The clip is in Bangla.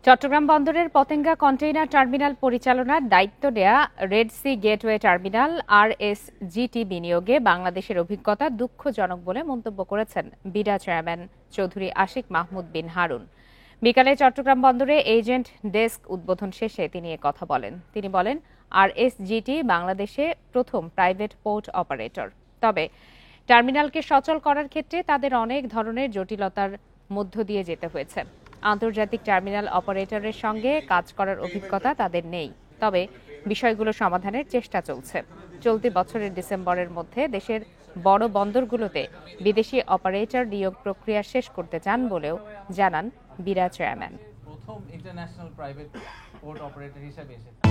চট্টগ্রাম বন্দরের পতেঙ্গা কন্টেইনার টার্মিনাল পরিচালনার দায়িত্ব নেয়া রেড সি গেটওয়ে টার্মিনাল আরএসজিটি বিনিয়োগে বাংলাদেশের অভিজ্ঞতা দুঃখজনক বলে মন্তব্য করেছেন বিডা চেয়ারম্যান চৌধুরী আশিক মাহমুদ বিন হারুন। বিকালে চট্টগ্রাম বন্দরে এজেন্ট ডেস্ক উদ্বোধন শেষে তিনি কথা বলেন। তিনি বলেন, আরএসজিটি বাংলাদেশে প্রথম প্রাইভেট পোর্ট অপারেটর। তবে টার্মিনালকে সচল করার ক্ষেত্রে তাদের অনেক ধরনের জটিলতার মধ্য দিয়ে যেতে হয়েছে। আন্তর্জাতিক টার্মিনাল অপারেটরের সঙ্গে কাজ করার অভিজ্ঞতা তাদের নেই, তবে বিষয়গুলো সমাধানের চেষ্টা চলছে। চলতি বছরের ডিসেম্বরের মধ্যে দেশের বড় বন্দরগুলোতে বিদেশি অপারেটর নিয়োগ প্রক্রিয়া শেষ করতে চান বলেও জানান বিরা চেয়ারম্যান। প্রথম ইন্টারন্যাশনাল প্রাইভেট পোর্ট অপারেটর হিসেবে এসেছে।